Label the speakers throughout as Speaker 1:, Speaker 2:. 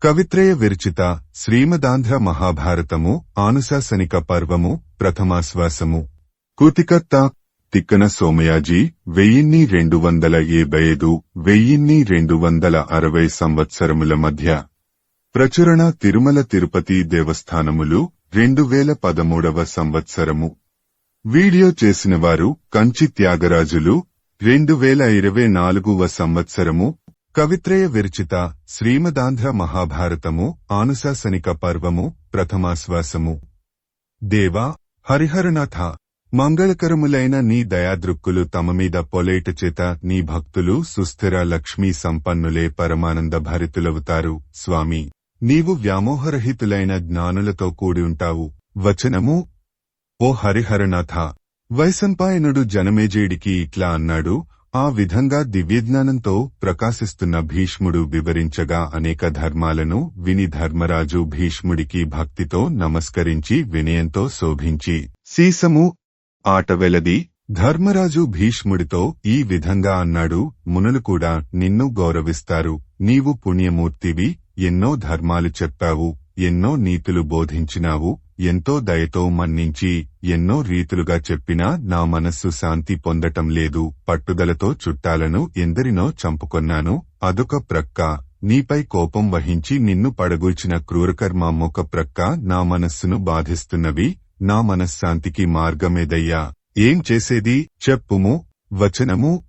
Speaker 1: కవిత్రయ విరచిత శ్రీమదాంధ్ర మహాభారతము ఆనుశాసనిక పర్వము ప్రథమాశ్వాసము. కూతికర్త తిక్కన సోమయాజీ 1275 1260 సంవత్సరముల మధ్య ప్రచురణ తిరుమల తిరుపతి దేవస్థానములు 2013వ సంవత్సరము. వీడియో చేసినవారు కంచి త్యాగరాజులు 2024వ సంవత్సరము. కవిత్రయ విరచిత శ్రీమదాంధ్ర మహాభారతము ఆనుశాసనిక పర్వము ప్రథమాశ్వాసము. దేవా హరిహరనాథ, మంగళకరములైన నీ దయాదృక్కులు తమమీద పొలేటచేత నీ భక్తులు సుస్థిర లక్ష్మీ సంపన్నులే పరమానంద భరితులవుతారు. స్వామి, నీవు వ్యామోహరహితులైన జ్ఞానులతో కూడి ఉంటావు. వచనము. ఓ హరిహరనాథ, వైశంపాయనుడు జనమేజయుడికి ఇట్లా అన్నాడు. ఆ విధంగా దివ్యజ్ఞానంతో ప్రకాశిస్తున్న భీష్ముడు వివరించగా అనేక ధర్మాలను విని ధర్మరాజు భీష్ముడికి భక్తితో నమస్కరించి వినయంతో శోభించి సీసము ఆటవెలది. ధర్మరాజు భీష్ముడితో ఈ విధంగా అన్నాడు. మునులు కూడా నిన్ను గౌరవిస్తారు. నీవు పుణ్యమూర్తివి. ఎన్నో ధర్మాలు చెప్పావు, ఎన్నో నీతులు బోధించినావు. ఎంతో దయతో మన్నించి ఎన్నో రీతులుగా చెప్పినా నా మనస్సు శాంతి పొందటం లేదు. పట్టుదలతో చుట్టాలను ఎందరినో చంపుకొన్నాను. అదొక ప్రక్క. నీపై కోపం వహించి నిన్ను పడగూల్చిన క్రూరకర్మమొక ప్రక్క నా మనస్సును బాధిస్తున్నవి. నా మనశ్శాంతికి మార్గమేదయ్యా? ఏం చేసేది చెప్పుము. వచనము.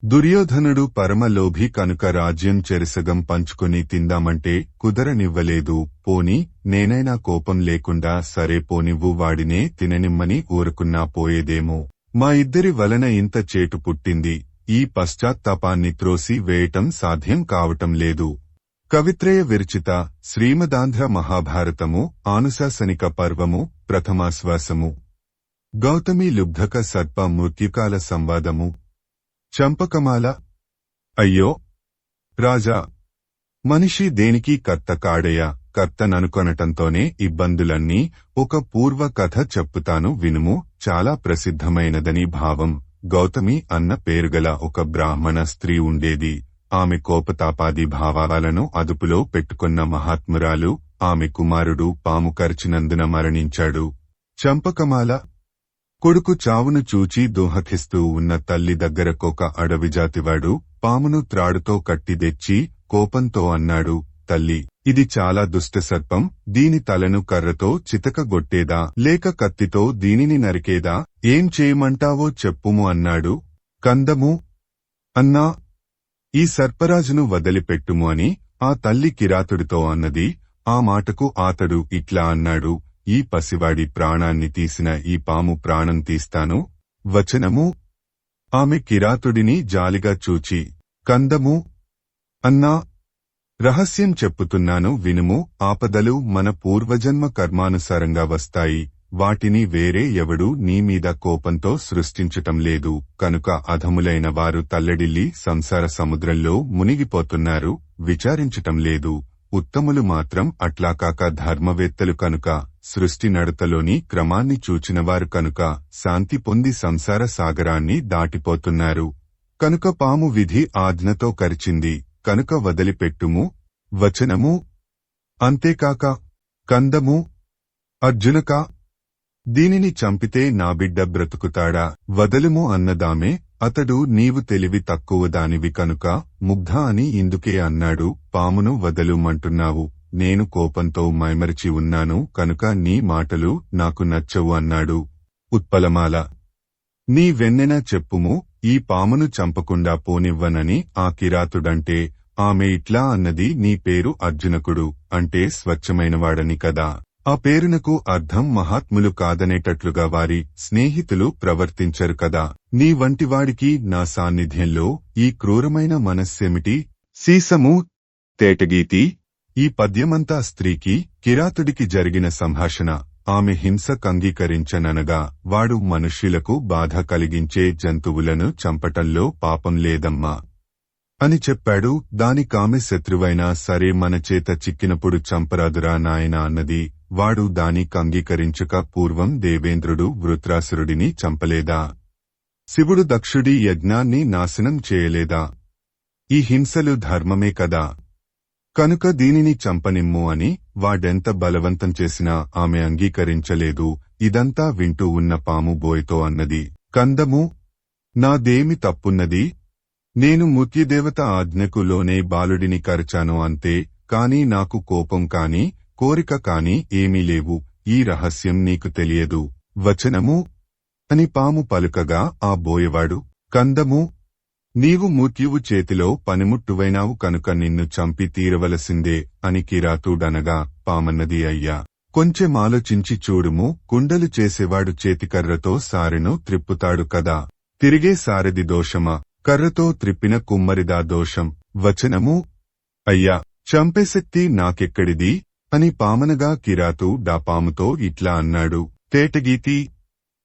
Speaker 1: దుర్యోధనుడు పరమలోభి కనుక రాజ్యం చెరిసగం పంచుకుని తిందామంటే కుదరనివ్వలేదు. పోని నేనైనా కోపం లేకుండా సరే పోనివ్వు, వాడినే తిననిమ్మని ఊరుకున్నా పోయేదేమో. మా ఇద్దరి వలన ఇంత చేటు పుట్టింది. ఈ పశ్చాత్తాపాన్ని త్రోసి వేయటం సాధ్యం కావటం లేదు. కవిత్రయ విరచిత శ్రీమదాంధ్ర మహాభారతము ఆనుశాసనిక పర్వము ప్రథమాశ్వాసము. గౌతమి లుబ్ధక సర్ప మృత్యుకాల సంవాదము. చంపకమాల. అయ్యో రాజా, మనిషి దేనికి కర్త కాడయా? కర్తననుకొనటంతోనే ఇబ్బందులన్నీ. ఒక పూర్వ కథ చెప్పుతాను వినుము. చాలా ప్రసిద్ధమైనదని భావం. గౌతమి అన్న పేరుగల ఒక బ్రాహ్మణ స్త్రీ ఉండేది. ఆమె కోపతాపాది భావాలను అదుపులో పెట్టుకున్న మహాత్మురాలు. ఆమె కుమారుడు పాము కరిచినందున మరణించాడు. చంపకమాల కొడుకు చావును చూచి దోహకిస్తూ ఉన్న తల్లి దగ్గరకొక అడవిజాతివాడు పామును త్రాడుతో కట్టి తెచ్చి కోపంతో అన్నాడు. తల్లి, ఇది చాలా దుష్టసర్పం. దీని తలను కర్రతో చితకగొట్టేదా లేక కత్తితో దీనిని నరికేదా? ఏం చేయమంటావో చెప్పుము అన్నాడు. కందము అన్నా, ఈ సర్పరాజును వదిలిపెట్టుము అని ఆ తల్లి కిరాతుడితో అన్నది. ఆ మాటకు ఆతడు ఇట్లా అన్నాడు. ఈ పసివాడి ప్రాణాన్ని తీసిన ఈ పాము ప్రాణం తీస్తాను. వచనము. ఆమె కిరాతుడిని జాలిగా చూచి కందము అన్నా, రహస్యం చెప్పుతున్నాను వినుము. ఆపదలు మన పూర్వజన్మ కర్మానుసారంగా వస్తాయి. వాటిని వేరే ఎవడూ నీమీద కోపంతో సృష్టించటం లేదు. కనుక అధములైన వారు తల్లడిల్లి సంసార సముద్రంలో మునిగిపోతున్నారు. విచారించటం లేదు. ఉత్తములు మాత్రం అట్లాకాక ధర్మవేత్తలు కనుక, సృష్టి నడతలోని క్రమాన్ని చూచినవారు కనుక శాంతి పొంది సంసార సాగరాన్ని దాటిపోతున్నారు. కనుక పాము విధి ఆజ్ఞతో కరిచింది కనుక వదిలిపెట్టుము. వచనము. అంతేకాక కందము. అర్జునకా, దీనిని చంపితే నా బిడ్డ బ్రతుకుతాడా? వదలుము అన్నదామే. అతడు నీవు తెలివి తక్కువదానివి కనుక ముగ్ధ అని ఇందుకే అన్నాడు. పామును వదలుమంటున్నావు. నేను కోపంతో మైమరిచి ఉన్నాను కనుక నీ మాటలు నాకు నచ్చవు అన్నాడు. ఉత్పలమాల. నీ వెన్నెన చెప్పుము. ఈ పామును చంపకుండా పోనివ్వనని ఆ కిరాతుడంటే ఆమె ఇట్లా అన్నది. నీ పేరు అర్జునకుడు అంటే స్వచ్ఛమైనవాడని కదా. ఆ పేరునకు అర్థం మహాత్ములు కాదనేటట్లుగా వారి స్నేహితులు ప్రవర్తించరు కదా. నీ వంటివాడికి నా సాన్నిధ్యంలో ఈ క్రూరమైన మనస్సేమిటి? సీసము తేటగీతి. ఈ పద్యమంతా స్త్రీకి కిరాతుడికి జరిగిన సంభాషణ. ఆమె హింస కంగీకరించననగా వాడు మనుష్యులకు బాధ కలిగించే జంతువులను చంపటంలో పాపం లేదమ్మా అని చెప్పాడు. దానికామె శత్రువైనా సరే మన చేత చిక్కినప్పుడు చంపరాదురా నాయనా అన్నది. వాడు దాని కంగీకరించక పూర్వం దేవేంద్రుడు వృత్రాసురుడిని చంపలేదా? శివుడు దక్షుడి యజ్ఞాన్ని నాశనం చేయలేదా? ఈ హింసలు ధర్మమే కదా. కనుక దీనిని చంపనిమ్ము అని వాడెంత బలవంతం చేసినా ఆమె అంగీకరించలేదు. ఇదంతా వింటూ ఉన్న పాము బోయతో అన్నది, కందము, నాదేమి తప్పున్నది? నేను మృత్యుదేవత ఆజ్ఞకు లోనే బాలుడిని కరచాను అంతే, కాని నాకు కోపం కాని కోరిక కాని ఏమీ లేవు. ఈ రహస్యం నీకు తెలియదు. వచనము అని పాము పలుకగా ఆ బోయవాడు, కందము, నీవు మృత్యువు చేతిలో పనిముట్టువైనావు కనుక నిన్ను చంపి తీరవలసిందే అని కిరాతుడనగా పామన్నది, అయ్యా, కొంచెమాలోచించి చూడుము. కుండలు చేసేవాడు చేతికర్రతో సారెను త్రిప్పుతాడు కదా, తిరిగే సారథి దోషమా, కర్రతో త్రిప్పిన కుమ్మరిదా దోషం? వచనము అయ్యా, చంపే శక్తి నాకెక్కడిది అని పామనగా కిరాతుడా పాముతో ఇట్లా అన్నాడు, తేటగీతి,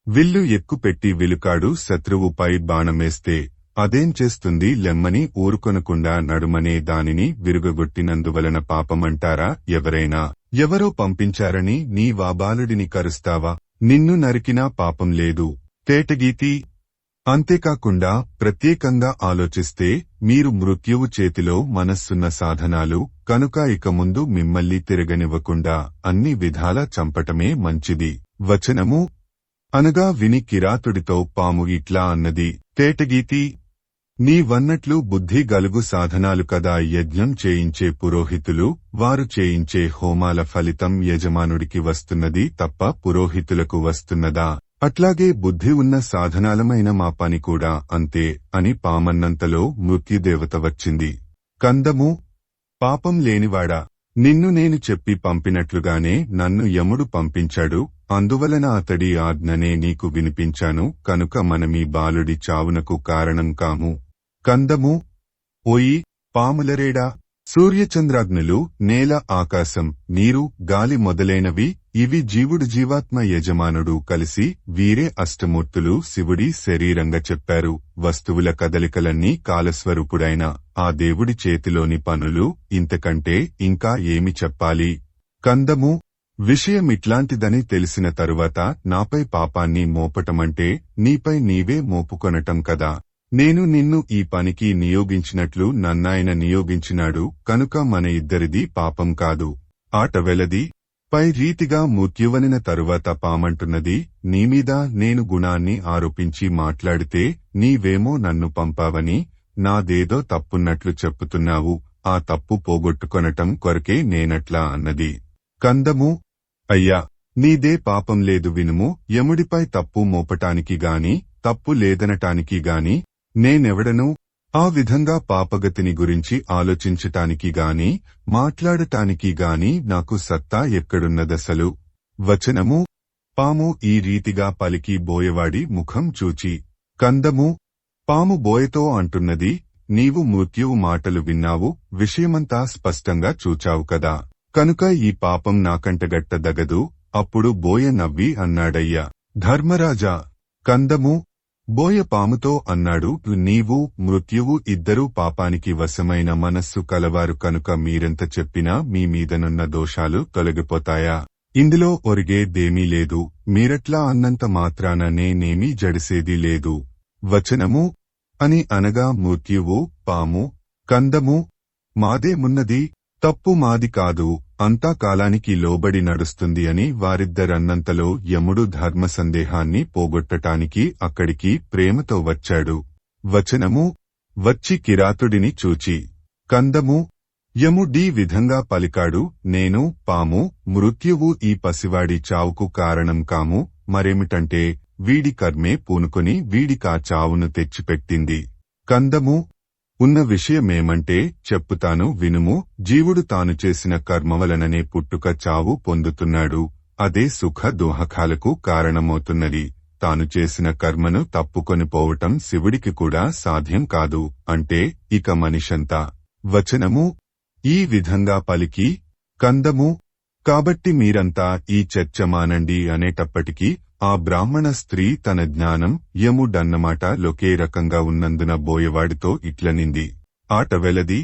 Speaker 1: విల్లు ఎక్కుపెట్టి విలుకాడు శత్రువుపై బాణమేస్తే అదేం చేస్తుంది లెమ్మని ఊరుకొనకుండా నడుమనే దానిని విరుగగొట్టినందువలన పాపమంటారా ఎవరైనా? ఎవరో పంపించారని నీ వాబాలుడిని కరుస్తావా? నిన్ను నరికినా పాపం లేదు. తేటగీతి, అంతేకాకుండా ప్రత్యేకంగా ఆలోచిస్తే మీరు మృత్యువు చేతిలో మనస్సున్న సాధనాలు కనుక ఇక ముందు మిమ్మల్ని తిరగనివ్వకుండా అన్ని విధాలా చంపటమే మంచిది. వచనము అనగా విని కిరాతుడితో పాము ఇట్లా అన్నది, తేటగీతి, నీవన్నట్లు బుద్ధి గలుగు సాధనాలు కదా యజ్ఞం చేయించే పురోహితులు. వారు చేయించే హోమాల ఫలితం యజమానుడికి వస్తున్నది తప్ప పురోహితులకు వస్తున్నదా? అట్లాగే బుద్ధి ఉన్న సాధనాలమైన మా పని కూడా అంతే అని పామన్నంతలో మృత్యుదేవత వచ్చింది. కందము, పాపం లేనివాడా, నిన్ను నేను చెప్పి పంపినట్లుగానే నన్ను యముడు పంపించాడు. అందువలన అతడి ఆజ్ఞనే నీకు వినిపించాను కనుక మనమీ బాలుడి చావునకు కారణం కాము. కందము, ఓయి పాములరేడా, సూర్యచంద్రాగ్నులు, నేల, ఆకాశం, నీరు, గాలి మొదలైనవి ఇవి జీవుడు జీవాత్మ యజమానుడు కలిసి వీరే అష్టమూర్తులు శివుడి శరీరంగా చెప్పారు. వస్తువుల కదలికలన్నీ కాలస్వరూపుడైన ఆ దేవుడి చేతిలోని పనులు. ఇంతకంటే ఇంకా ఏమి చెప్పాలి? కందము, విషయమిట్లాంటిదని తెలిసిన తరువాత నాపై పాపాన్ని మోపటమంటే నీపై నీవే మోపుకొనటం కదా. నేను నిన్ను ఈ పనికి నియోగించినట్లు నన్నాయన నియోగించినాడు కనుక మన ఇద్దరిది పాపం కాదు. ఆట వెలది. పై రీతిగా మృత్యువనిన తరువాత పామంటున్నది, నీమీద నేను గుణాన్ని ఆరోపించి మాట్లాడితే నీవేమో నన్ను పంపావని నాదేదో తప్పున్నట్లు చెప్పుతున్నావు. ఆ తప్పు పోగొట్టుకొనటం కొరకే నేనట్లా అన్నది. కందము, అయ్యా, నీదే పాపం లేదు వినుము. యముడిపై తప్పు మోపటానికి గాని తప్పు లేదనటానికి గాని నేనెవడను? ఆ విధంగా పాపగతిని గురించి ఆలోచించటానికి గాని మాట్లాడటానికి గాని నాకు సత్తా ఎక్కడున్నదసలు? వచనము పాము ఈ రీతిగా పలికి బోయవాడి ముఖం చూచి, కందము, పాము బోయతో అంటున్నది, నీవు మృత్యువు మాటలు విన్నావు, విషయమంతా స్పష్టంగా చూచావు కదా, కనుక ఈ పాపం నాకంటగట్టదగదు. అప్పుడు బోయ నవ్వి అన్నాడయ్యా, ధర్మరాజా, కందము, బోయ పాముతో అన్నాడు, నీవు మృత్యువు ఇద్దరూ పాపానికి వశమైన మనస్సు కలవారు కనుక మీరెంత చెప్పినా మీ మీదనున్న దోషాలు తొలగిపోతాయా? ఇందులో ఒరిగేదేమీ లేదు. మీరట్లా అన్నంత మాత్రాన నేనేమీ జడిసేది లేదు. వచనము అని అనగా మృత్యువు, పాము, కందము, మాదేమున్నది, తప్పు మాది కాదు, అంతా కాలానికి లోబడి నడుస్తుంది అని వారిద్దరన్నంతలో యముడు ధర్మ సందేహాన్ని పోగొట్టటానికి అక్కడికి ప్రేమతో వచ్చాడు. వచనము వచ్చి కిరాతుడిని చూచి, కందము, యముడీ విధంగా పలికాడు, నేను పాము మృత్యువు ఈ పసివాడి చావుకు కారణం కాము, మరేమిటంటే వీడి కర్మే పూనుకొని వీడికా చావును తెచ్చిపెట్టింది. కందము, ఉన్న విషయమేమంటే చెప్పుతాను వినుము. జీవుడు తాను చేసిన కర్మ వలననే పుట్టుక చావు పొందుతున్నాడు. అదే సుఖ దుఃఖాలకు కారణమవుతున్నది. తాను చేసిన కర్మను తప్పుకొనిపోవటం శివుడికి కూడా సాధ్యం కాదు. అంటే ఇక మనిషంతా. వచనము ఈ విధంగా పలికి, కందము, కాబట్టి మీరంతా ఈ చర్చ మానండి అనేటప్పటికీ ఆ బ్రాహ్మణ స్త్రీ తన జ్ఞానం యముడన్నమాట ఒకే రకంగా ఉన్నందున బోయవాడితో ఇట్లనింది, ఆట వెలది,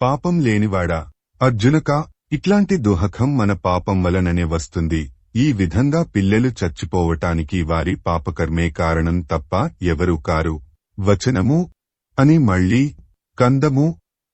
Speaker 1: పాపం లేనివాడా, అర్జునకా, ఇట్లాంటి దుఃఖం మన పాపం వలననే వస్తుంది. ఈ విధంగా పిల్లలు చచ్చిపోవటానికి వారి పాపకర్మే కారణం తప్ప ఎవరూ కారు. వచనము అని మళ్ళీ, కందము,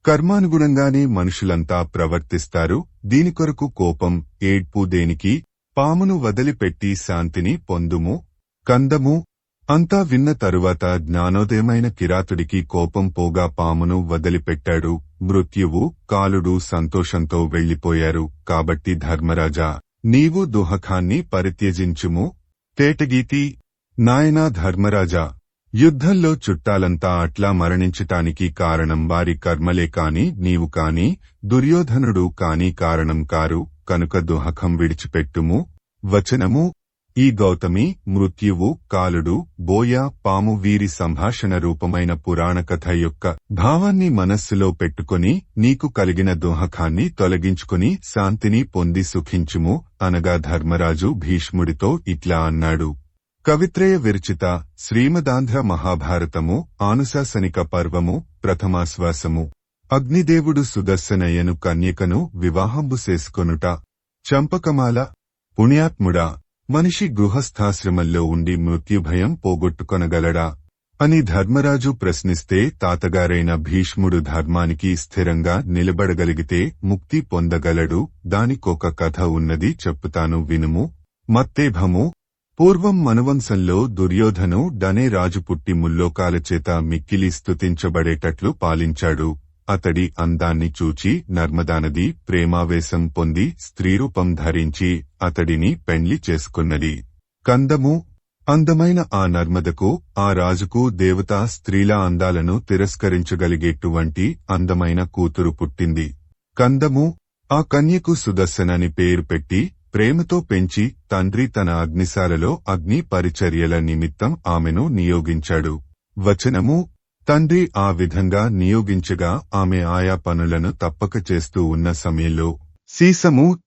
Speaker 1: కర్మానుగుణంగానే మనుషులంతా ప్రవర్తిస్తారు. దీని కొరకు కోపం, ఏడ్పు దేనికి? పామును వదిలిపెట్టి శాంతిని పొందుము. కందము. అంతా విన్న తరువాత జ్ఞానోదయమైన కిరాతుడికి కోపం పోగా పామును వదిలిపెట్టాడు. మృత్యువు, కాలుడు సంతోషంతో వెళ్లిపోయారు. కాబట్టి ధర్మరాజా, నీవు దుహకాన్ని పరిత్యజించుము. తేటగీతి. నాయనా ధర్మరాజా, యుద్ధంలో చుట్టాలంతా అట్లా మరణించటానికి కారణం వారి కర్మలే కాని నీవు కాని దుర్యోధనుడు కాని కారణం కారు. కనుక దుహకం విడిచిపెట్టుము. వచనము. ఈ గౌతమి, మృత్యువు, కాలుడు, బోయ, పాము వీరి సంభాషణ రూపమైన పురాణ కథ యొక్క భావాన్ని మనస్సులో పెట్టుకొని నీకు కలిగిన దుహకాన్ని తొలగించుకుని శాంతిని పొంది సుఖించుము అనగా ధర్మరాజు భీష్ముడితో ఇట్లా అన్నాడు. కవిత్రయ విరచిత శ్రీమదాంధ్ర మహాభారతము ఆనుశాసనిక పర్వము ప్రథమాశ్వాసము. అగ్నిదేవుడు సుదర్శనయ్యను కన్యకను వివాహంబు చేసుకొనుట. చంపకమాల. పుణ్యాత్ముడా, మనిషి గృహస్థాశ్రమంలో ఉండి మృత్యుభయం పోగొట్టుకొనగలడా అని ధర్మరాజు ప్రశ్నిస్తే తాతగారైన భీష్ముడు ధర్మానికి స్థిరంగా నిలబడగలిగితే ముక్తి పొందగలడు. దానికొక కథ ఉన్నది, చెప్పుతాను వినుము. మత్తేభము. పూర్వం మనువంశంలో దుర్యోధను డనే రాజు పుట్టి ముల్లోకాలచేత మిక్కిలి స్తుతించబడేటట్లు పాలించాడు. అతడి అందాన్ని చూచి నర్మదానది ప్రేమావేశం పొంది స్త్రీరూపం ధరించి అతడిని పెండ్లి చేసుకున్నది. కందము. అందమైన ఆ నర్మదకు, ఆ రాజుకు దేవతా స్త్రీల అందాలను తిరస్కరించగలిగేటువంటి అందమైన కూతురు పుట్టింది. కందము. ఆ కన్యకు సుదర్శనని పేరు పెట్టి ప్రేమతో పెంచి తండ్రి తన అగ్నిశాలలో అగ్ని పరిచర్యల నిమిత్తం ఆమెను నియోగించాడు. వచనము. తండ్రి ఆ విధంగా నియోగించగా ఆమె ఆయా పనులను తప్పక చేస్తూ ఉన్న సమయంలో సీసము.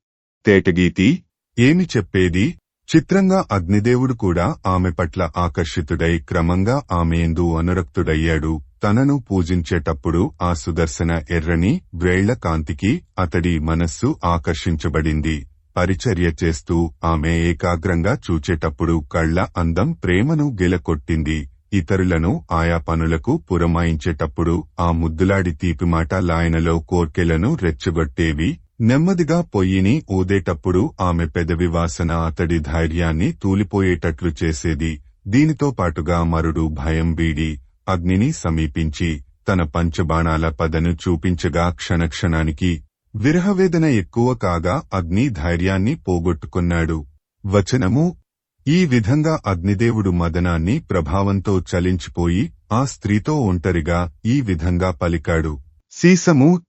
Speaker 1: తేటగీతి. ఏమి చెప్పేది? చిత్రంగా అగ్నిదేవుడు కూడా ఆమె పట్ల ఆకర్షితుడై క్రమంగా ఆమెయందు అనురక్తుడయ్యాడు. తనను పూజించేటప్పుడు ఆ సుదర్శన ఎర్రని వ్రేళ్ల కాంతికి అతడి మనస్సు ఆకర్షించబడింది. పరిచర్య చేస్తూ ఆమె ఏకాగ్రంగా చూచేటప్పుడు కళ్ల అందం ప్రేమను గెలకొట్టింది. ఇతరులను ఆయా పనులకు పురమాయించేటప్పుడు ఆ ముద్దులాడి తీపిమాట లాయనలో కోర్కెలను రెచ్చగొట్టేవి. నెమ్మదిగా పొయ్యిని ఊదేటప్పుడు ఆమె పెదవి వాసన అతడి ధైర్యాన్ని తూలిపోయేటట్లు చేసేది. దీనితో పాటుగా మరుడు భయం వీడి అగ్నిని సమీపించి తన పంచబాణాల పదను చూపించగా క్షణక్షణానికి విరహవేదన ఎక్కువ కాగా అగ్ని ధైర్యాన్ని పోగొట్టుకున్నాడు. వచనము. ఈ విధంగా అగ్నిదేవుడు మదనాన్ని ప్రభావంతో చలించిపోయి ఆ స్త్రీతో ఒంటరిగా ఈ విధంగా పలికాడు. సీసము.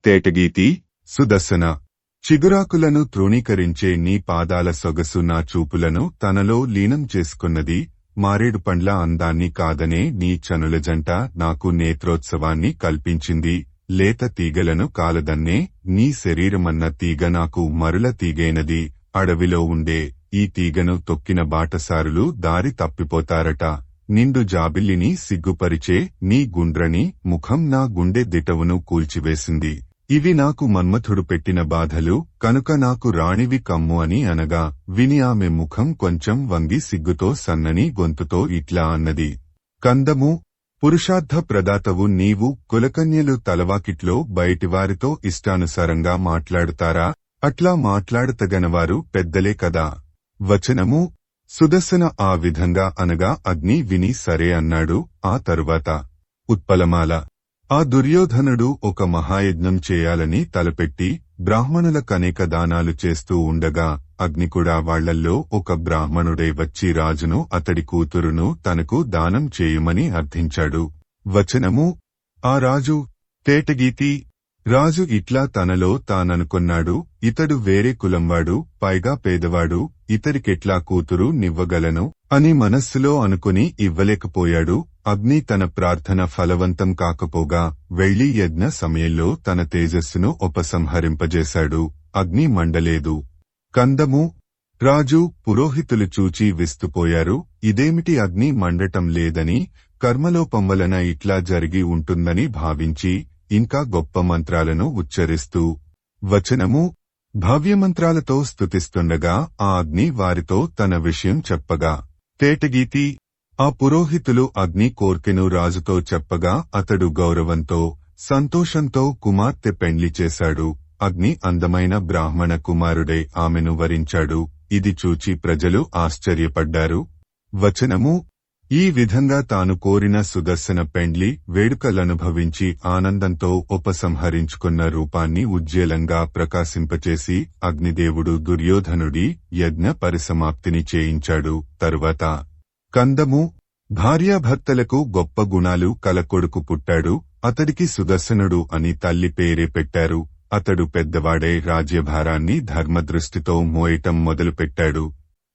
Speaker 1: తేటగీతి. సుదర్శన. చిగురాకులను తృణీకరించే నీ పాదాల సొగసు నా చూపులను తనలో లీనం చేసుకున్నది. మారేడు పండ్ల అందాన్ని కాదనే నీ చనుల జంట నాకు నేత్రోత్సవాన్ని కల్పించింది. లేత తీగలను కాలదన్నే నీ శరీరమన్న తీగ నాకు మరుల తీగైనది. అడవిలో ఉండే ఈ తీగను తొక్కిన బాటసారులు దారి తప్పిపోతారట. నిండు జాబిల్లిని సిగ్గుపరిచే నీ గుండ్రని ముఖం నా గుండె దిటవును కూల్చివేసింది. ఇవి నాకు మన్మథుడు పెట్టిన బాధలు, కనుక నాకు రాణివి కమ్ము అని అనగా విని ఆమె ముఖం కొంచెం వంగి సిగ్గుతో సన్నని గొంతుతో ఇట్లా అన్నది. కందము. పురుషార్థ ప్రదాతవు నీవు. కులకన్యలు తలవాకిట్లో బయటివారితో ఇష్టానుసారంగా మాట్లాడుతారా? అట్లా మాట్లాడతగనవారు పెద్దలే కదా. వచనము. సుదర్శన ఆ విధంగా అనగా అగ్ని విని సరే అన్నాడు. ఆ తరువాత ఉత్పలమాల. ఆ దుర్యోధనుడు ఒక మహాయజ్ఞం చేయాలని తలపెట్టి బ్రాహ్మణులకనేక దానాలు చేస్తూ ఉండగా అగ్ని కూడా వాళ్లల్లో ఒక బ్రాహ్మణుడై వచ్చి రాజును అతడి కూతురును తనకు దానం చేయుమని అర్థించాడు. వచనము. ఆ రాజు. తేటగీతి. రాజు ఇట్లా తనలో తాననుకొన్నాడు, ఇతడు వేరే కులంవాడు, పైగా పేదవాడు, ఇతడికెట్లా కూతురు నివ్వగలను అని మనస్సులో అనుకుని ఇవ్వలేకపోయాడు. అగ్ని తన ప్రార్థన ఫలవంతం కాకపోగా వెళ్లి యజ్ఞ సమయంలో తన తేజస్సును ఉపసంహరింపజేశాడు. అగ్ని మండలేదు. కందము. రాజు, పురోహితులు చూచి విస్తుపోయారు. ఇదేమిటి అగ్ని మండటం లేదని, కర్మలోపం వలన ఇట్లా జరిగి ఉంటుందని భావించి ఇంకా గొప్ప మంత్రాలను ఉచ్చరిస్తూ వచనము. భవ్యమంత్రాలతో స్తుతిస్తుండగా ఆ అగ్ని వారితో తన విషయం చెప్పగా తేటగీతి. ఆ పురోహితులు అగ్ని కోర్కెను రాజుతో చెప్పగా అతడు గౌరవంతో సంతోషంతో కుమార్తె పెండ్లి చేశాడు. అగ్ని అందమైన బ్రాహ్మణ కుమారుడై ఆమెను వరించాడు. ఇది చూచి ప్రజలు ఆశ్చర్యపడ్డారు. వచనము: ఈ విధంగా తాను కోరిన సుదర్శన పెండ్లి వేడుకలనుభవించి ఆనందంతో ఉపసంహరించుకున్న రూపాన్ని ఉజ్జ్వలంగా ప్రకాశింపచేసి అగ్నిదేవుడు దుర్యోధనుడి యజ్ఞ పరిసమాప్తిని చేయించాడు. తరువాత కందము: భార్యాభర్తలకు గొప్ప గుణాలు కల కొడుకు పుట్టాడు. అతడికి సుదర్శనుడు అని తల్లి పేరే పెట్టారు. అతడు పెద్దవాడై రాజ్యభారాన్ని ధర్మదృష్టితో మోయటం మొదలుపెట్టాడు.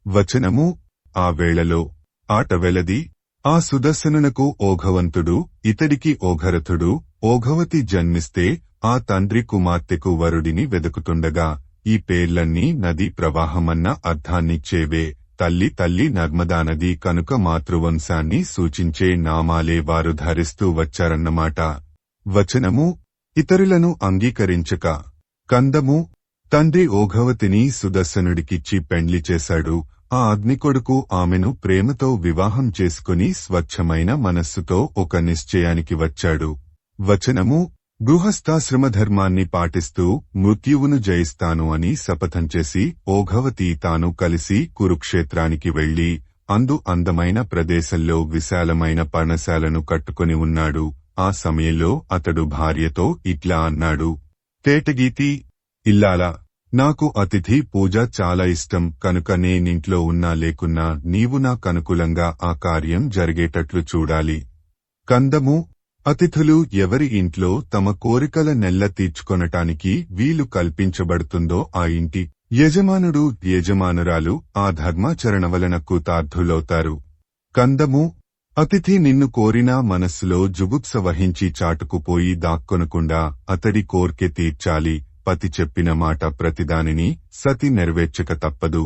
Speaker 1: వచనము: ఆ వేళలో ఆట వెలది. ఆ సుదర్శనునకు ఓఘవంతుడు, ఇతడికి ఓఘరథుడు, ఓఘవతి జన్మిస్తే ఆ తండ్రి కుమార్తెకు వరుడిని వెదుకుతుండగా ఈ పేర్లన్నీ నదీ ప్రవాహమన్న అర్థాన్నిచ్చేవే. తల్లి నర్మదానది కనుక మాతృవంశాన్ని సూచించే నామాలే వారు ధరిస్తూ వచ్చారన్నమాట. వచనము: ఇతరులను అంగీకరించక కందము: తండ్రి ఓఘవతిని సుదర్శనుడికిచ్చి పెండ్లి చేశాడు. ఆ అగ్నికొడుకు ఆమెను ప్రేమతో వివాహం చేసుకుని స్వచ్ఛమైన మనస్సుతో ఒక నిశ్చయానికి వచ్చాడు. వచనము: గృహస్థాశ్రమధర్మాన్ని పాటిస్తూ మృత్యువును జయిస్తాను అని శపథం చేసి ఓఘవతి తాను కలిసి కురుక్షేత్రానికి వెళ్లి అందమైన ప్రదేశంలో విశాలమైన పర్ణశాలను కట్టుకుని ఉన్నాడు. ఆ సమయంలో అతడు భార్యతో ఇట్లా అన్నాడు: తేటగీతి, ఇల్లాలా, నాకు అతిథి పూజ చాలా ఇష్టం కనుక నేనింట్లో ఉన్నా లేకున్నా నీవు నాకనుకూలంగా ఆ కార్యం జరిగేటట్లు చూడాలి. కందము: అతిథులు ఎవరి ఇంట్లో తమ కోరికల నెల్ల తీర్చుకొనటానికి వీలు కల్పించబడుతుందో ఆ ఇంటి యజమానుడు యజమానురాలు ఆ ధర్మాచరణ వలన కృతార్థులవుతారు. కందము: అతిథి నిన్ను కోరినా మనస్సులో జుగుప్స వహించి చాటుకుపోయి దాక్కొనకుండా అతడి కోర్కె తీర్చాలి. పతి చెప్పిన మాట ప్రతిదానిని సతి నెరవేర్చక తప్పదు.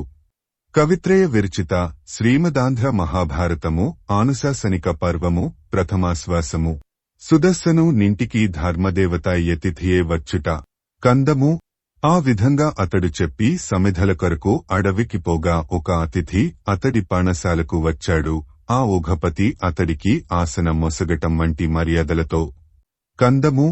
Speaker 1: కవిత్రయ విరచిత శ్రీమదాంధ్ర మహాభారతము ఆనుశాసనిక పర్వము ప్రథమాశ్వాసము. సుదర్శను నింటికి ధర్మదేవత యతిథియే వచ్చుట. కందము: ఆ విధంగా అతడు చెప్పి సమిధల కొరకు అడవికి పోగా ఒక అతిథి అతడి పర్ణశాలకు వచ్చాడు. ఆ ఓఘపతి అతడికి ఆసనం మొసగటం వంటి మర్యాదలతో. కందము: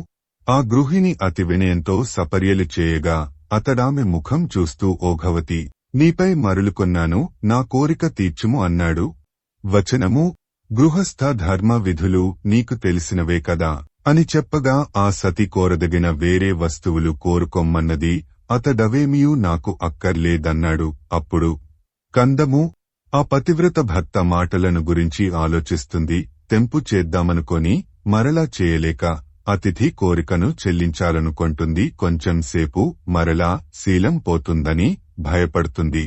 Speaker 1: ఆ గృహిణి అతి వినయంతో సపర్యలు చేయగా అతడామె ముఖం చూస్తూ ఓఘవతి, నీపై మరులుకొన్నాను, నా కోరిక తీర్చుము అన్నాడు. వచనము: గృహస్థ ధర్మ విధులు నీకు తెలిసినవే కదా అని చెప్పగా ఆ సతి కోరదగిన వేరే వస్తువులు కోరుకొమ్మన్నది. అతడవేమియూ నాకు అక్కర్లేదన్నాడు. అప్పుడు కందము ఆ పతివ్రత భర్త మాటలను గురించి ఆలోచిస్తుంది. తెంపు చేద్దామనుకొని మరలా చేయలేక అతిథి కోరికను చెల్లించాలనుకొంటుంది. కొంచెం సేపు మరలా శీలం పోతుందని భయపడుతుంది.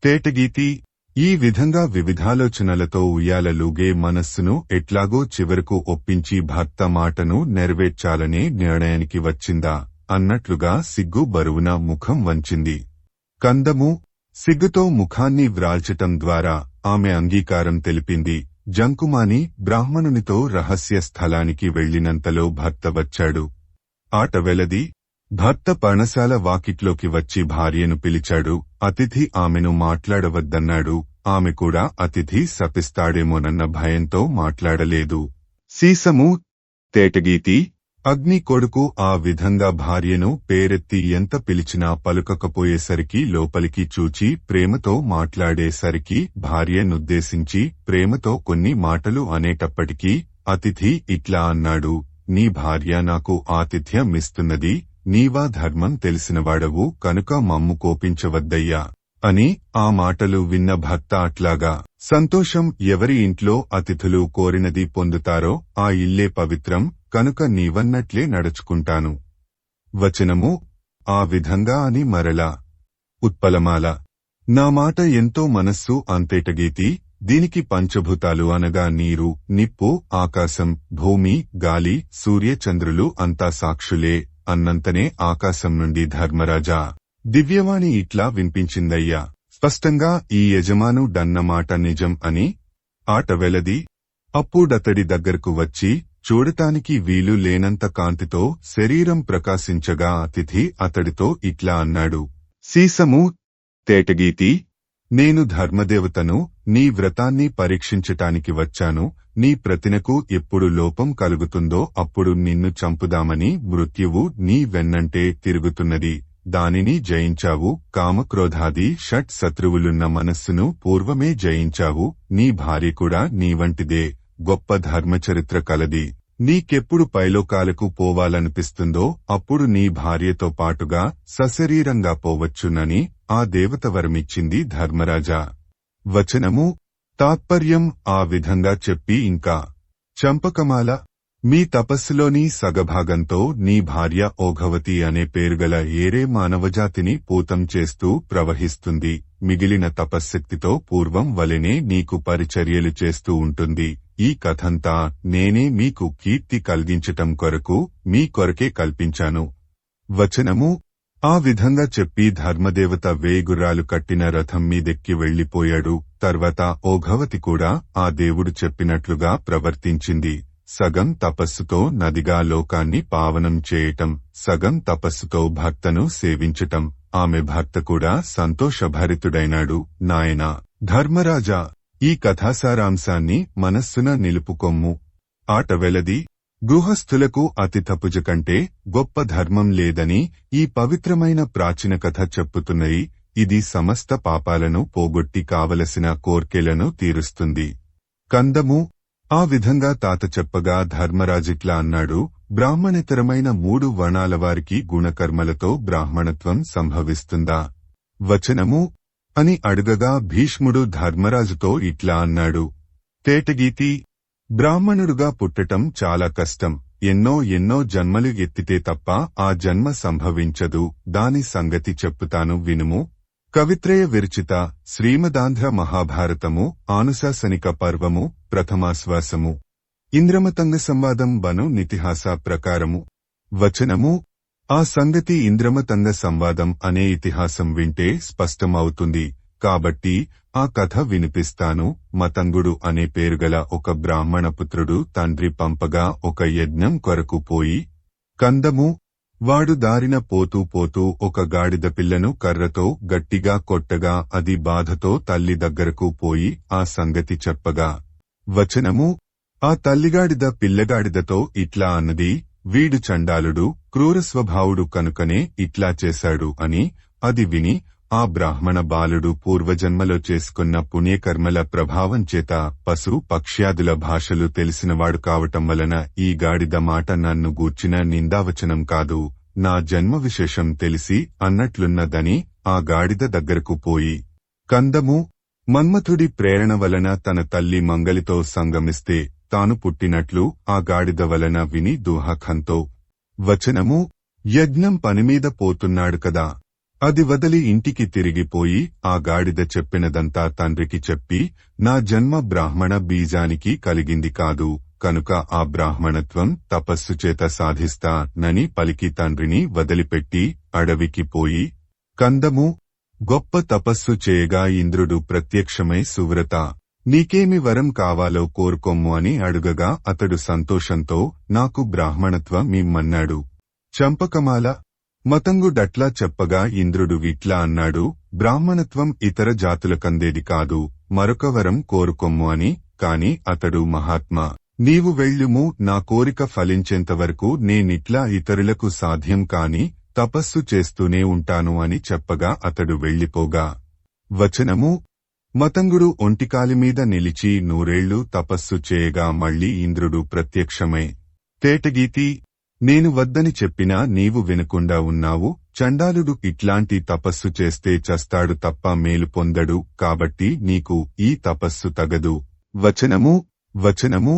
Speaker 1: తేటగీతి: ఈ విధంగా వివిధాలోచనలతో ఉయ్యాలలూగే మనస్సును ఎట్లాగో చివరకు ఒప్పించి భర్త మాటను నెరవేర్చాలనే నిర్ణయానికి వచ్చిందా అన్నట్లుగా సిగ్గు బరువున ముఖం వంచింది. కందము: సిగ్గుతో ముఖాన్ని వ్రాల్చటం ద్వారా ఆమె అంగీకారం తెలిపింది. జంకుమాని బ్రాహ్మణునితో రహస్య స్థలానికి వెళ్లినంతలో భర్త వచ్చాడు. ఆట వెలది. భర్త పర్ణశాల వాకిట్లోకి వచ్చి భార్యను పిలిచాడు. అతిథి ఆమెను మాట్లాడవద్దన్నాడు. ఆమె కూడా అతిథి శపిస్తాడేమోనన్న భయంతో మాట్లాడలేదు. సీసము: తేటగీతి, అగ్ని కొడుకు ఆ విధంగా భార్యను పేరెత్తి ఎంత పిలిచినా పలుకకపోయేసరికి లోపలికి చూచి ప్రేమతో మాట్లాడేసరికి భార్యనుద్దేశించి ప్రేమతో కొన్ని మాటలు అనేటప్పటికీ అతిథి ఇట్లా అన్నాడు: నీ భార్య నాకు ఆతిథ్యమిస్తున్నది, నీవా ధర్మం తెలిసినవాడవు కనుక మమ్ము కోపించవద్దయ్యా అని. ఆ మాటలు విన్న భర్త అట్లాగా సంతోషం. ఎవరి ఇంట్లో అతిథులు కోరినది పొందుతారో ఆ ఇల్లే పవిత్రం కనుక నీవన్నట్లే నడుచుకుంటాను. వచనము: ఆ విధంగా అని మరలా. ఉత్పలమాల: నా మాట ఎంతో మనస్సు అంతేటగీతి. దీనికి పంచభూతాలు అనగా నీరు, నిప్పు, ఆకాశం, భూమి, గాలి, సూర్యచంద్రులు అంతా సాక్షులే అన్నంతనే ఆకాశం నుండి ధర్మరాజా దివ్యవాణి ఇట్లా వినిపించిందయ్యా. స్పష్టంగా ఈ యజమాను డన్న మాట నిజం అని. ఆట వెలది. అప్పుడతడి దగ్గరకు వచ్చి చూడటానికి వీలు లేనంత కాంతితో శరీరం ప్రకాశించగా అతిథి అతడితో ఇట్లా అన్నాడు: సీసము, తేటగీతి, నేను ధర్మదేవతను, నీ వ్రతాన్ని పరీక్షించటానికి వచ్చాను. నీ ప్రతినకు ఎప్పుడు లోపం కలుగుతుందో అప్పుడు నిన్ను చంపుదామని మృత్యువు నీ వెన్నంటే తిరుగుతున్నది. దానిని జయించావు. కామక్రోధాది షట్ శత్రువులున్న మనస్సును పూర్వమే జయించావు. నీ భార్య కూడా నీవంటిదే, గొప్ప ధర్మచరిత్ర కలది. నీకెప్పుడు పైలోకాలకు పోవాలనిపిస్తుందో అప్పుడు నీ భార్యతో పాటుగా సశరీరంగా పోవచ్చునని ఆ దేవత వరమిచ్చింది ధర్మరాజా. వచనము తాత్పర్యం ఆ విధంగా చెప్పి ఇంకా చంపకమాల మీ తపస్సులోని సగభాగంతో నీ భార్య ఓఘవతి అనే పేరుగల ఏరే మానవజాతిని పూతం చేస్తూ ప్రవహిస్తుంది. మిగిలిన తపశ్శక్తితో పూర్వం వలెనే నీకు పరిచర్యలు చేస్తూ ఉంటుంది. ఈ కథంతా నేనే మీకు కీర్తి కలిగించటం కొరకు మీ కొరకే కల్పించాను. వచనము ఆ విధంగా చెప్పి ధర్మదేవత వేగుర్రాలు కట్టిన రథం మీదెక్కి వెళ్లిపోయాడు. తర్వాత ఓఘవతి కూడా ఆ దేవుడు చెప్పినట్లుగా ప్రవర్తించింది. సగం తపస్సుతో నదిగా లోకాన్ని పావనం చేయటం, సగం తపస్సుతో భక్తను సేవించటం. ఆమె భక్త కూడా సంతోషభరితుడైనాడు. నాయనా ధర్మరాజా, ఈ కథాసారాంశాన్ని మనస్సున నిలుపుకొమ్ము. ఆట వెలది. గృహస్థులకు అతి తపుజ కంటే గొప్ప ధర్మం లేదని ఈ పవిత్రమైన ప్రాచీన కథ చెప్పుతున్నది. ఇది సమస్త పాపాలను పోగొట్టి కావలసిన కోర్కెలను తీరుస్తుంది. కందము ఆ విధంగా తాత చెప్పగా ధర్మరాజిట్లా అన్నాడు. బ్రాహ్మణేతరమైన 3 వర్ణాల వారికి గుణకర్మలతో బ్రాహ్మణత్వం సంభవిస్తుందా? వచనము అని అడుగగా భీష్ముడు ధర్మరాజుతో ఇట్లా అన్నాడు. తేటగీతి బ్రాహ్మణుడుగా పుట్టటం చాలా కష్టం. ఎన్నో జన్మలు ఎత్తితే తప్ప ఆ జన్మ సంభవించదు. దాని సంగతి చెప్పుతాను వినుము. కవిత్రయ విరచిత శ్రీమదాంధ్ర మహాభారతము ఆనుశాసనిక పర్వము ప్రథమాశ్వాసము ఇంద్రమతంగ సంవాదం బను నితిహాస ప్రకారము. వచనము ఆ సంగతి ఇంద్రమతంగ సంవాదం అనే ఇతిహాసం వింటే స్పష్టమవుతుంది. కాబట్టి ఆ కథ వినిపిస్తాను. మతంగుడు అనే పేరుగల ఒక బ్రాహ్మణపుత్రుడు తండ్రి పంపగా ఒక యజ్ఞం కొరకు పోయి కందము వాడు దారిన పోతూ పోతూ ఒక గాడిద పిల్లను కర్రతో గట్టిగా కొట్టగా అది బాధతో తల్లి దగ్గరకు పోయి ఆ సంగతి చెప్పగా. వచనము ఆ తల్లిగాడిద పిల్లగాడిదతో ఇట్లా అన్నది. వీడు చండాలుడు, క్రూరస్వభావుడు కనుకనే ఇట్లా చేశాడు అని. అది విని ఆ బ్రాహ్మణ బాలుడు పూర్వజన్మలో చేసుకున్న పుణ్యకర్మల ప్రభావం చేత పశు పక్ష్యాదుల భాషలు తెలిసినవాడు కావటం వలన ఈ గాడిద మాట నన్ను గూర్చిన నిందావచనం కాదు, నా జన్మ విశేషం తెలిసి అన్నట్లున్నదని ఆ గాడిద దగ్గరకు పోయి కందము మన్మథుడి ప్రేరణ వలన తన తల్లి మంగలితో సంగమిస్తే తాను పుట్టినట్లు ఆ గాడిద వలన విని దూహఖంతో. వచనము యజ్ఞం పనిమీద పోతున్నాడు కదా, అది వదిలి ఇంటికి తిరిగిపోయి ఆ గాడిద చెప్పినదంతా తండ్రికి చెప్పి నా జన్మ బ్రాహ్మణ బీజానికి కలిగింది కాదు, కనుక ఆ బ్రాహ్మణత్వం తపస్సు చేత సాధిస్తా నని పలికి తండ్రిని వదిలిపెట్టి అడవికి పోయి కందము గొప్ప తపస్సు చేయగా ఇంద్రుడు ప్రత్యక్షమై సువ్రత నీకేమి వరం కావాలో కోరుకొమ్ము అని అడుగగా అతడు సంతోషంతో నాకు బ్రాహ్మణత్వం మిమ్మన్నాడు. చంపకమాల మతంగుడట్లా చెప్పగా ఇంద్రుడు ఇట్లా అన్నాడు. బ్రాహ్మణత్వం ఇతర జాతులకందేది కాదు, మరొక వరం కోరుకొమ్ము అని. కాని అతడు మహాత్మా నీవు వెళ్ళుము, నా కోరిక ఫలించేంతవరకు నేనిట్లా ఇతరులకు సాధ్యం కాని తపస్సు చేస్తూనే ఉంటాను అని చెప్పగా అతడు వెళ్ళిపోగా. వచనము మతంగుడు ఒంటికాలిమీద నిలిచి 100 ఏళ్లు తపస్సు చేయగా మళ్లీ ఇంద్రుడు ప్రత్యక్షమై తేటగీతి నేను వద్దని చెప్పినా నీవు వినకుండా ఉన్నావు. చండాలుడు ఇట్లాంటి తపస్సు చేస్తే చస్తాడు తప్ప మేలు పొందడు, కాబట్టి నీకు ఈ తపస్సు తగదు. వచనము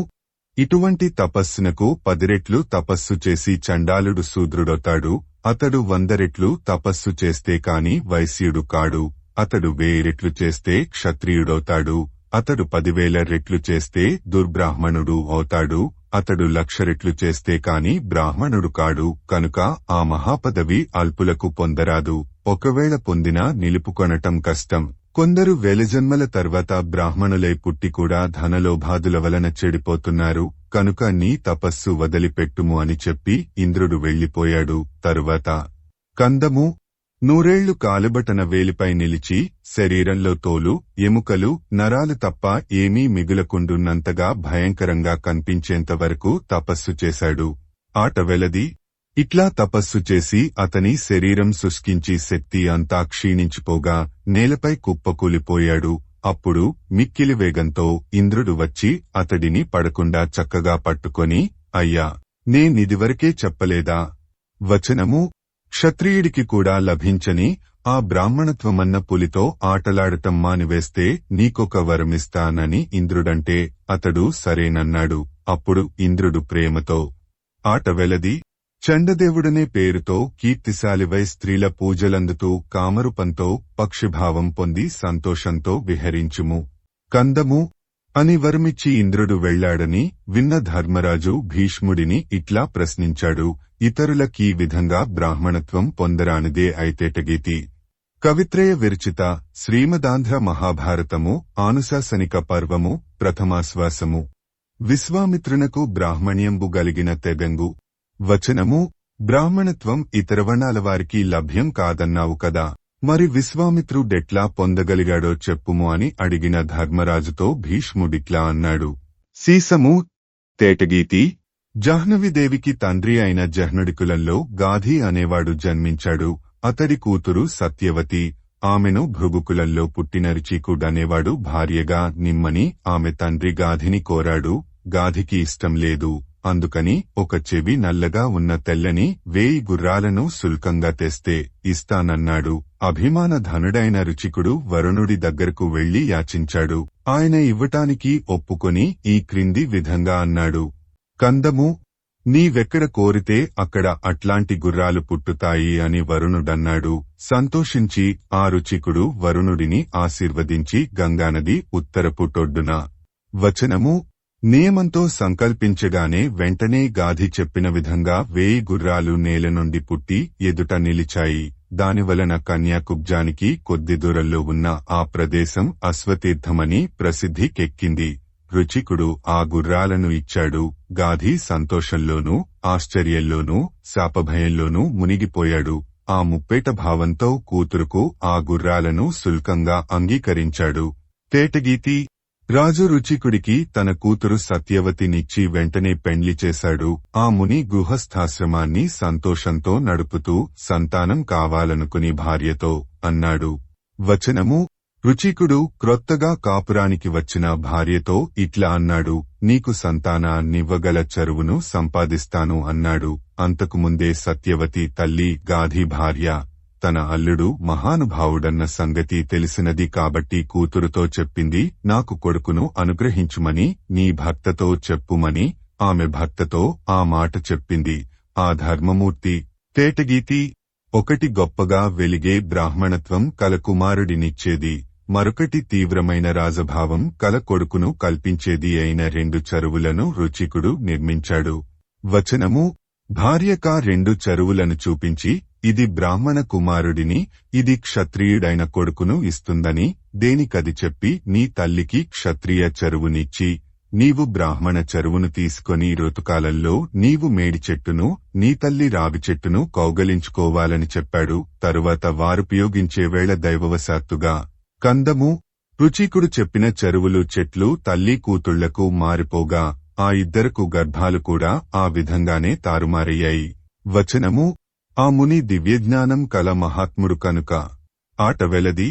Speaker 1: ఇటువంటి తపస్సునకు 10 రెట్లు తపస్సు చేసి చండాలుడు శూద్రుడొతాడు. అతడు 100 రెట్లు తపస్సు చేస్తే కాని వైశ్యుడు కాడు. అతడు 1000 రెట్లు చేస్తే క్షత్రియుడవుతాడు. అతడు 10,000 రెట్లు చేస్తే దుర్బ్రాహ్మణుడు అవుతాడు. అతడు 1,00,000 రెట్లు చేస్తే కాని బ్రాహ్మణుడు కాడు. కనుక ఆ మహాపదవి అల్పులకు పొందరాదు. ఒకవేళ పొందినా నిలుపుకొనటం కష్టం. కొందరు 1000 జన్మల తర్వాత బ్రాహ్మణులై పుట్టి కూడా ధనలోభాదుల వలన చెడిపోతున్నారు. కనుక నీ తపస్సు వదిలిపెట్టుము అని చెప్పి ఇంద్రుడు వెళ్లిపోయాడు. తరువాత కందము నూరేళ్లు కాలుబటన వేలిపై నిలిచి శరీరంలో తోలు ఎముకలు నరాలు తప్ప ఏమీ మిగులకుండున్నంతగా భయంకరంగా కనిపించేంతవరకు తపస్సు చేశాడు. ఆట వెలది. ఇట్లా తపస్సు చేసి అతని శరీరం శుష్కించి శక్తి అంతా క్షీణించిపోగా నేలపై కుప్పకూలిపోయాడు. అప్పుడు మిక్కిలి వేగంతో ఇంద్రుడు వచ్చి అతడిని పడకుండా చక్కగా పట్టుకొని, అయ్యా, నేనిదివరకే చెప్పలేదా? వచనము: క్షత్రియుడికి కూడా లభించని ఆ బ్రాహ్మణత్వమన్న పులితో ఆటలాడటం మానివేస్తే నీకొక వరమిస్తానని ఇంద్రుడంటే అతడు సరేనన్నాడు. అప్పుడు ఇంద్రుడు ప్రేమతో, ఆట వెలది. చండదేవుడనే పేరుతో కీర్తిశాలివై స్త్రీల పూజలందుతూ కామరూపంతో పక్షిభావం పొంది సంతోషంతో విహరించుము. కందము అని వరమిచ్చి ఇంద్రుడు వెళ్లాడని విన్న ధర్మరాజు భీష్ముడిని ఇట్లా ప్రశ్నించాడు: ఇతరులకీ విధంగా బ్రాహ్మణత్వం పొందరానిదే అయితేటగీతి. కవిత్రయ విరచిత శ్రీమదాంధ్ర మహాభారతము ఆనుశాసనిక పర్వము ప్రథమాశ్వాసము. విశ్వామిత్రునకు బ్రాహ్మణ్యంబు గలిగిన తెగంగు. వచనము: బ్రాహ్మణత్వం ఇతరవర్ణాల వారికి లభ్యం కాదన్నావు కదా, మరి విశ్వామిత్రుడెట్లా పొందగలిగాడో చెప్పుము అని అడిగిన ధర్మరాజుతో భీష్ముడిట్లా అన్నాడు: సీసము తేటగీతి. జాహ్నవీదేవికి తండ్రి అయిన జహ్నుడికులంలో గాధి అనేవాడు జన్మించాడు. అతడి కూతురు సత్యవతి. ఆమెను భృగుకులంలో పుట్టిన రుచికుడనేవాడు భార్యగా నిమ్మని ఆమె తండ్రి గాధిని కోరాడు. గాధికి ఇష్టం లేదు. అందుకని ఒక చెవి నల్లగా ఉన్న తెల్లని 1000 గుర్రాలను శుల్కంగా తెస్తే ఇస్తానన్నాడు. అభిమాన ధనుడైన రుచికుడు వరుణుడి దగ్గరకు వెళ్లి యాచించాడు. ఆయన ఇవ్వటానికి ఒప్పుకొని ఈ క్రింది విధంగా అన్నాడు: కందము, నీవెక్కడ కోరితే అక్కడ అట్లాంటి గుర్రాలు పుట్టుతాయి అని వరుణుడన్నాడు. సంతోషించి ఆ రుచికుడు వరుణుడిని ఆశీర్వదించి గంగానది ఉత్తరపు టొడ్డున. వచనము: నియమంతో సంకల్పించగానే వెంటనే గాధి చెప్పిన విధంగా 1000 గుర్రాలు నేల నుండి పుట్టి ఎదుట నిలిచాయి. దానివలన కన్యాకుబ్జానికి కొద్ది దూరంలో ఉన్న ఆ ప్రదేశం అశ్వతీర్థమని ప్రసిద్ధికెక్కింది. రుచికుడు ఆ గుర్రాలను ఇచ్చాడు. గాధి సంతోషంలోనూ ఆశ్చర్యంలోనూ శాపభయంలోనూ మునిగిపోయాడు. ఆ ముప్పేట భావంతో కూతురుకు ఆ గుర్రాలను శుల్కంగా అంగీకరించాడు. తేటగీతి. రాజు రుచికుడికి తన కూతురు సత్యవతినిచ్చి వెంటనే పెండ్లి చేశాడు. ఆ ముని గృహస్థాశ్రమాన్ని సంతోషంతో నడుపుతూ సంతానం కావాలనుకుని భార్యతో అన్నాడు. వచనము: రుచికుడు క్రొత్తగా కాపురానికి వచ్చిన భార్యతో ఇట్లా అన్నాడు: నీకు సంతానాన్నివ్వగల చరువును సంపాదిస్తాను అన్నాడు. అంతకుముందే సత్యవతి తల్లి గాధి భార్య తన అల్లుడు మహానుభావుడన్న సంగతి తెలిసినది కాబట్టి కూతురుతో చెప్పింది, నాకు కొడుకును అనుగ్రహించుమని నీ భర్తతో చెప్పుమని. ఆమె భర్తతో ఆ మాట చెప్పింది. ఆ ధర్మమూర్తి. తేటగీతి. ఒకటి గొప్పగా వెలిగే బ్రాహ్మణత్వం కల కుమారుడినిచ్చేది, మరొకటి తీవ్రమైన రాజభావం కల కొడుకును కల్పించేది అయిన 2 చెరువులను రుచికుడు నిర్మించాడు. వచనము: భార్యక 2 చెరువులను చూపించి, ఇది బ్రాహ్మణ కుమారుడిని, ఇది క్షత్రియుడైన కొడుకును ఇస్తుందని దేనికది చెప్పి నీ తల్లికి క్షత్రియ చెరువునిచ్చి నీవు బ్రాహ్మణ చెరువును తీసుకొని ఋతుకాలంలో నీవు మేడి చెట్టును నీ తల్లి రావి చెట్టును కౌగలించుకోవాలని చెప్పాడు. తరువాత వారుపయోగించేవేళ దైవవశాత్తుగా కందము. రుచికుడు చెప్పిన చెరువులు చెట్లు తల్లి కూతుళ్లకు మారిపోగా ఆ ఇద్దరకు గర్భాలు కూడా ఆ విధంగానే తారుమారయ్యాయి. వచనము: ఆ ముని దివ్యజ్ఞానం కల మహాత్ముడు కనుక. ఆట వెలది.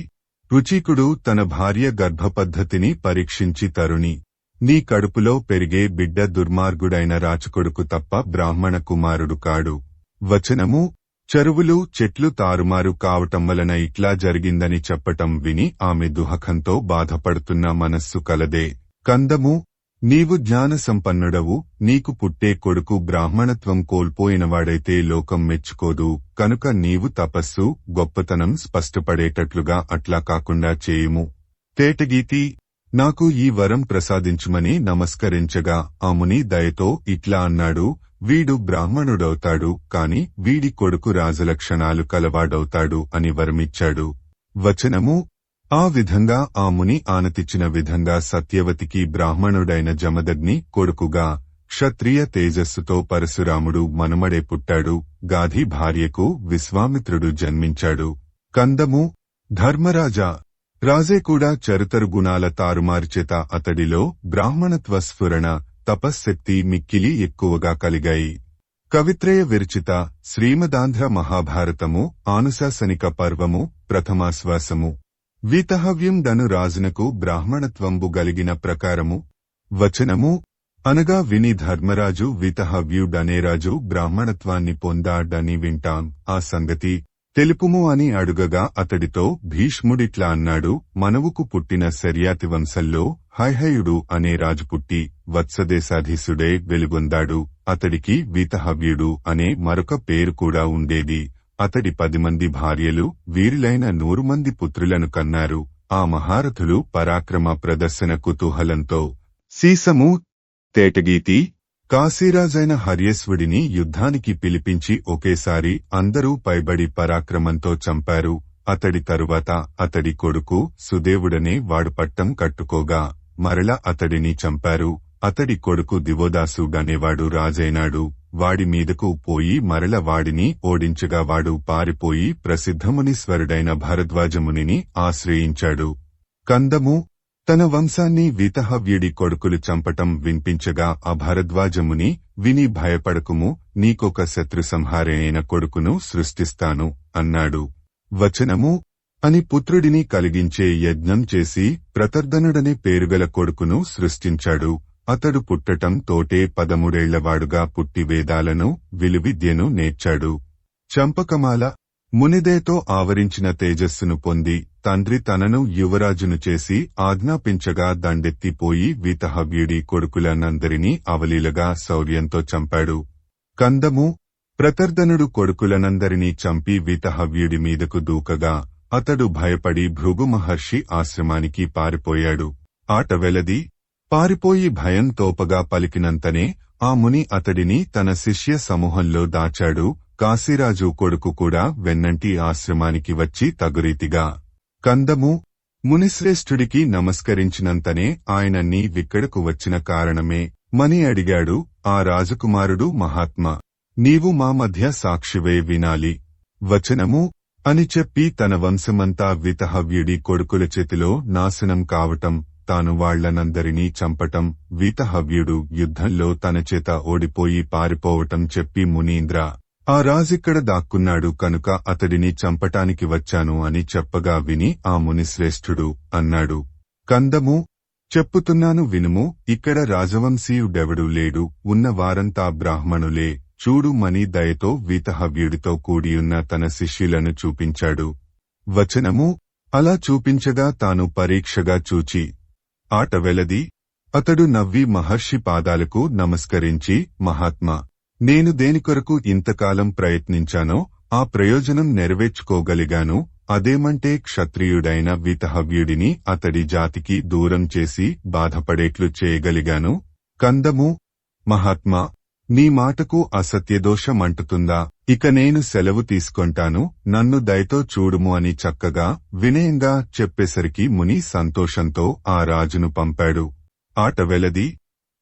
Speaker 1: రుచికుడు తన భార్య గర్భపద్ధతిని పరీక్షించి తరుణి, నీ కడుపులో పెరిగే బిడ్డ దుర్మార్గుడైన రాచకొడుకు తప్ప బ్రాహ్మణ కుమారుడు కాడు. వచనము: చెరువులు చెట్లు తారుమారు కావటం వలన ఇట్లా జరిగిందని చెప్పటం విని ఆమె దుఃఖంతో బాధపడుతున్న మనస్సు కలదే. కందము: నీవు జ్ఞాన సంపన్నుడవు, నీకు పుట్టే కొడుకు బ్రాహ్మణత్వం కోల్పోయినవాడైతే లోకం మెచ్చుకోదు, కనుక నీవు తపస్సు గొప్పతనం స్పష్టపడేటట్లుగా అట్లా కాకుండా చేయుము. తేటగీతి. నాకు ఈ వరం ప్రసాదించుమని నమస్కరించగా ఆ ముని దయతో ఇట్లా అన్నాడు: వీడు బ్రాహ్మణుడవుతాడు, కాని వీడి కొడుకు రాజలక్షణాలు కలవాడవుతాడు అని వరమిచ్చాడు. వచనము: ఆ విధంగా ఆ ముని ఆనతిచ్చిన విధంగా సత్యవతికి బ్రాహ్మణుడైన జమదగ్ని కొడుకుగా క్షత్రియ తేజస్సుతో పరశురాముడు మనుమడే పుట్టాడు. గాధి భార్యకు విశ్వామిత్రుడు జన్మించాడు. కందము ధర్మరాజా, రాజే కూడా చరితరు గుణాల తారుమార్చేత అతడిలో బ్రాహ్మణత్వ స్ఫురణ, తపశ్శక్తి మిక్కిలి ఎక్కువగా కలిగాయి. కవిత్రయ విరచిత శ్రీమదాంధ్ర మహాభారతము ఆనుశాసనిక పర్వము ప్రథమాశ్వాసము. వీతహవ్యం డను రాజునకు బ్రాహ్మణత్వంబు గలిగిన ప్రకారము. వచనము అనగా విని ధర్మరాజు వీతహవ్యుడనే రాజు బ్రాహ్మణత్వాన్ని పొందాడని వింటాం, ఆ సంగతి తెలుపుము అని అడుగగా అతడితో భీష్ముడిట్లా అన్నాడు, మనవుకు పుట్టిన శర్యాతి వంశంలో హైహయుడు అనే రాజు పుట్టి వత్సదేశాధీశుడే వెలుగొందాడు. అతడికి వీతహవ్యుడు అనే మరొక పేరు కూడా ఉండేది. అతడి 10 మంది భార్యలు, వీరిలైన 100 మంది పుత్రులను కన్నారు. ఆ మహారథులు పరాక్రమ ప్రదర్శన కుతూహలంతో సీసము, తేటగీతి, కాశీరాజైన హర్యశ్వుడిని యుద్ధానికి పిలిపించి ఒకేసారి అందరూ పైబడి పరాక్రమంతో చంపారు. అతడి తరువాత అతడి కొడుకు సుదేవుడనే వాడు పట్టం కట్టుకోగా మరల అతడిని చంపారు. అతడి కొడుకు దివోదాసుడనేవాడు రాజైనాడు. వాడి మీదకు పోయి మరల వాడిని ఓడించగా వాడు పారిపోయి ప్రసిద్ధమునీశ్వరుడైన భరద్వాజమునిని ఆశ్రయించాడు. కందము తన వంశాన్ని వీతహవ్యుడి కొడుకులు చంపటం వినిపించగా ఆ భరద్వాజముని విని భయపడకుము, నీకొక శత్రు సంహారైన కొడుకును సృష్టిస్తాను అన్నాడు. వచనము అని పుత్రుడిని కలిగించే యజ్ఞం చేసి ప్రతర్దనుడనే పేరుగల కొడుకును సృష్టించాడు. అతడు పుట్టటం తోటే 13 ఏళ్లవాడుగా పుట్టి వేదాలను విలువిద్యను నేర్చాడు. చంపకమాల మునిదేతో ఆవరించిన తేజస్సును పొంది తండ్రి తనను యువరాజును చేసి ఆజ్ఞాపించగా దండెత్తిపోయి వీతహవ్యుడి కొడుకులనందరినీ అవలీలగా శౌర్యంతో చంపాడు. కందము ప్రతర్దనుడు కొడుకులనందరినీ చంపి వీతహవ్యుడి మీదకు దూకగా అతడు భయపడి భృగు మహర్షి ఆశ్రమానికి పారిపోయాడు. ఆట వెలది పారిపోయి భయం తోపగా పలికినంతనే ఆ ముని అతడిని తన శిష్య సమూహంలో దాచాడు. కాశీరాజు కొడుకు కూడా వెన్నంటి ఆశ్రమానికి వచ్చి తగురీతిగా కందము మునిశ్రేష్ఠుడికి నమస్కరించినంతనే ఆయన నీవిక్కడకు వచ్చిన కారణమే మని అడిగాడు. ఆ రాజకుమారుడు మహాత్మా, నీవు మా మధ్య సాక్షివే వినాలి. వచనము అని చెప్పి తన వంశమంతా వీతహవ్యుడి కొడుకుల చేతిలో నాశనం కావటం, తాను వాళ్లనందరినీ చంపటం, వీతహవ్యుడు యుద్ధంలో తన చేత ఓడిపోయి పారిపోవటం చెప్పి మునీంద్ర, ఆ రాజిక్కడ దాక్కున్నాడు కనుక అతడిని చంపటానికి వచ్చాను అని చెప్పగా విని ఆ మునిశ్రేష్ఠుడు అన్నాడు, కందము చెప్పుతున్నాను వినుము, ఇక్కడ రాజవంశీయుడెవడూ లేడు, ఉన్న వారంతా బ్రాహ్మణులే. చూడు మని దయతో వీతహవ్యుడితో కూడియున్న తన శిష్యులను చూపించాడు. వచనము అలా చూపించగా తాను పరీక్షగా చూచి ఆట వెలది. అతడు నవ్వి మహర్షి పాదాలకు నమస్కరించి, మహాత్మా, నేను దేనికొరకు ఇంతకాలం ప్రయత్నించానో ఆ ప్రయోజనం నెరవేర్చుకోగలిగాను. అదేమంటే క్షత్రియుడైన వీతహవ్యుడిని అతడి జాతికి దూరం చేసి బాధపడేట్లు చేయగలిగాను. కందము మహాత్మా, నీ మాటకు అసత్యదోషమంటుతుందా? ఇక నేను సెలవు తీసుకొంటాను, నన్ను దయతో చూడుము అని చక్కగా వినయంగా చెప్పేసరికి ముని సంతోషంతో ఆ రాజును పంపాడు. ఆట వెలది.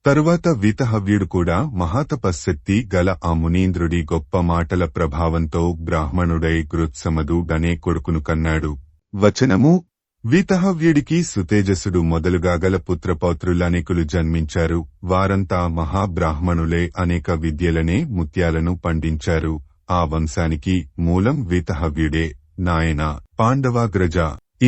Speaker 1: తరువాత వీతహవ్యుడు కూడా మహాతపశ్శక్తి గల ఆ మునీంద్రుడి గొప్ప మాటల ప్రభావంతో బ్రాహ్మణుడై గృత్సమదుడనే కొడుకును కన్నాడు. వచనము వీతహవ్యుడికి సుతేజసుడు మొదలుగా గల పుత్రపౌత్రులనేకులు జన్మించారు. వారంతా మహాబ్రాహ్మణులే, అనేక విద్యలనే ముత్యాలను పండించారు. ఆ వంశానికి మూలం వీతహవ్యుడే. నాయనా పాండవాగ్రజ,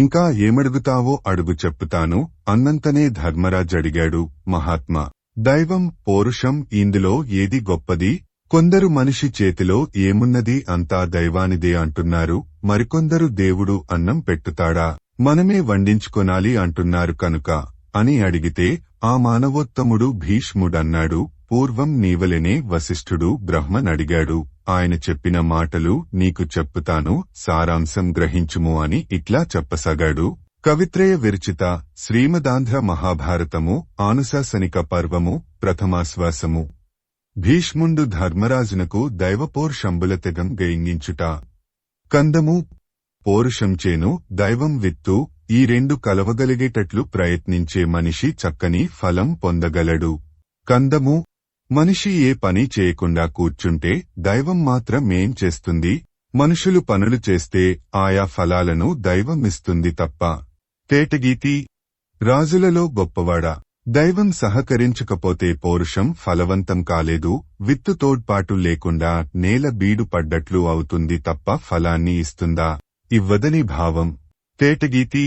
Speaker 1: ఇంకా ఏమడుగుతావో అడుగు చెప్పుతాను అన్నంతనే ధర్మరాజడిగాడు. మహాత్మా, దైవం, పౌరుషం ఇందులో ఏది గొప్పది? కొందరు మనిషి చేతిలో ఏమున్నది అంతా దైవానిదే అంటున్నారు, మరికొందరు దేవుడు అన్నం పెట్టుతాడా, మనమే వండించుకొనాలి అంటున్నారు కనుక అని అడిగితే ఆ మానవోత్తముడు భీష్ముడన్నాడు, పూర్వం నీవలెనే వశిష్ఠుడు బ్రహ్మనడిగాడు. ఆయన చెప్పిన మాటలు నీకు చెప్పుతాను, సారాంశం గ్రహించుము అని ఇట్లా చెప్పసాగాడు. కవిత్రయ విరచిత శ్రీమదాంధ్ర మహాభారతము ఆనుశాసనిక పర్వము ప్రథమాశ్వాసము. భీష్ముండు ధర్మరాజునకు దైవపౌరుషంబుల తెగం గయింగించుట. కందము పౌరుషంచేను దైవం విత్తు, ఈ రెండు కలవగలిగేటట్లు ప్రయత్నించే మనిషి చక్కని ఫలం పొందగలడు. కందము మనిషి ఏ పని చేయకుండా కూర్చుంటే దైవం మాత్రమేం చేస్తుంది? మనుషులు పనులు చేస్తే ఆయా ఫలాలను దైవమిస్తుంది తప్ప. తేటగీతి రాజులలో గొప్పవాడా, దైవం సహకరించకపోతే పౌరుషం ఫలవంతం కాలేదు, విత్తు తోడ్పాటు లేకుండా నేల బీడు పడ్డట్లు అవుతుంది తప్ప ఫలాన్ని ఇస్తుందా? ఇవ్వదని భావం. తేటగీతి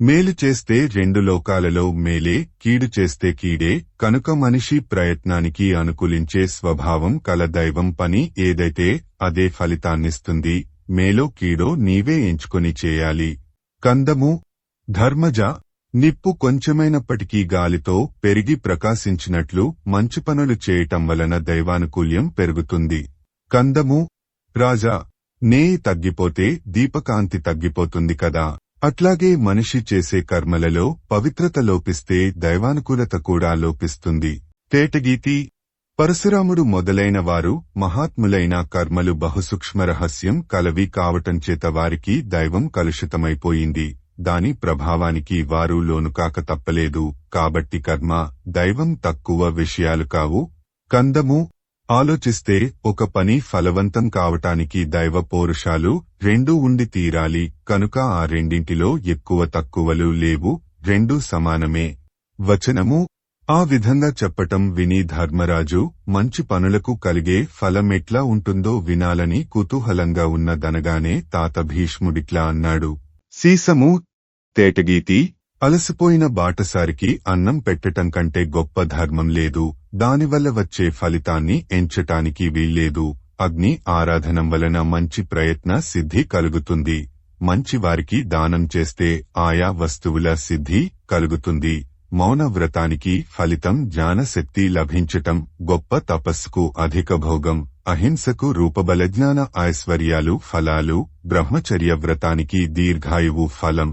Speaker 1: మేలు చేస్తే రెండు లోకాలలో మేలే, కీడు చేస్తే కీడే, కనుక మనిషి ప్రయత్నానికి అనుకూలించే స్వభావం కల దైవం పని ఏదైతే అదే ఫలితాన్నిస్తుంది. మేలో కీడో నీవే ఎంచుకొని చేయాలి. కందము ధర్మజ నిప్పు కొంచెమైనప్పటికీ గాలితో పెరిగి ప్రకాశించినట్లు మంచి పనులు చేయటం వలన దైవానుకూల్యం పెరుగుతుంది. కందము రాజా నేయి తగ్గిపోతే దీపకాంతి తగ్గిపోతుంది కదా, అట్లాగే మనిషి చేసే కర్మలలో పవిత్రత లోపిస్తే దైవానుకూలత కూడా లోపిస్తుంది. తేటగీతి పరశురాముడు మొదలైన వారు మహాత్ములైన కర్మలు బహుసూక్ష్మ రహస్యం కలవి కావటంచేత వారికి దైవం కలుషితమైపోయింది. దాని ప్రభావానికి వారు లోనుకాక తప్పలేదు. కాబట్టి కర్మ దైవం తక్కువ విషయాలు కావు. కందము ఆలోచిస్తే ఒక పని ఫలవంతం కావటానికి దైవ పౌరుషాలు రెండూ ఉండి తీరాలి. కనుక ఆ రెండింటిలో ఎక్కువ తక్కువలు లేవు, రెండూ సమానమే. వచనము ఆ విధంగా చెప్పటం విని ధర్మరాజు మంచి పనులకు కలిగే ఫలమెట్లా ఉంటుందో వినాలని కుతూహలంగా ఉన్నదనగానే తాత భీష్ముడిట్లా అన్నాడు. సీసము తేటగీతి అలసిపోయిన బాటసారికి అన్నం పెట్టటం కంటే గొప్ప ధర్మం లేదు. దానివల్ల వచ్చే ఫలితాన్ని ఎంచటానికి వీల్లేదు. అగ్ని ఆరాధనం వలన మంచి ప్రయత్న సిద్ధి కలుగుతుంది. మంచివారికి దానం చేస్తే ఆయా వస్తువుల సిద్ధి కలుగుతుంది. మౌన వ్రతానికి ఫలితం జ్ఞానశక్తి లభించటం, గొప్ప తపస్సుకు అధిక భోగం, అహింసకు రూపబలజ్ఞాన ఐశ్వర్యాలు ఫలాలు, బ్రహ్మచర్య వ్రతానికి దీర్ఘాయువు ఫలం,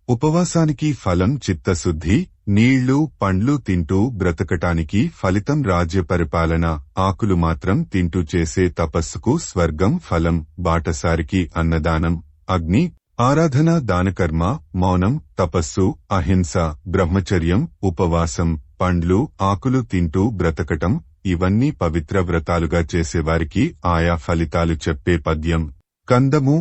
Speaker 1: ఉపవాసానికి ఫలం చిత్తశుద్ధి, నీళ్లు పండ్లు తింటూ బ్రతకటానికి ఫలితం రాజ్య పరిపాలన, ఆకులు మాత్రం తింటూ చేసే తపస్సుకు స్వర్గం ఫలం, బాటసారికి అన్నదానం, అగ్ని ఆరాధన దానకర్మ, మౌనం తపస్సు, అహింస బ్రహ్మచర్యం, ఉపవాసం, పండ్లు ఆకులు తింటూ బ్రతకటం ఇవన్నీ పవిత్ర వ్రతాలుగా చేసేవారికి ఆయా ఫలితాలు చెప్పే పద్యం. కందము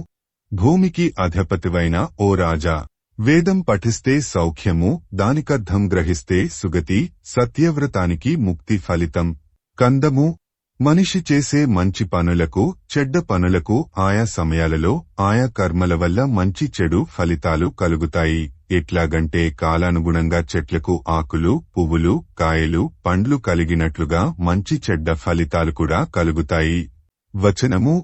Speaker 1: భూమికి అధిపతివైన ఓ రాజా, వేదం పఠిస్తే సౌఖ్యము, దానికర్థం గ్రహిస్తే సుగతి, సత్యవ్రతానికి ముక్తి ఫలితం. కందము మనిషి చేసే మంచి పనులకు చెడ్డ పనులకు ఆయా సమయాలలో ఆయా కర్మల వల్ల మంచి చెడు ఫలితాలు కలుగుతాయి. ఎట్లాగంటే కాలానుగుణంగా చెట్లకు ఆకులు పువ్వులు కాయలు పండ్లు కలిగినట్లుగా మంచి చెడ్డ ఫలితాలు కూడా కలుగుతాయి. వచనము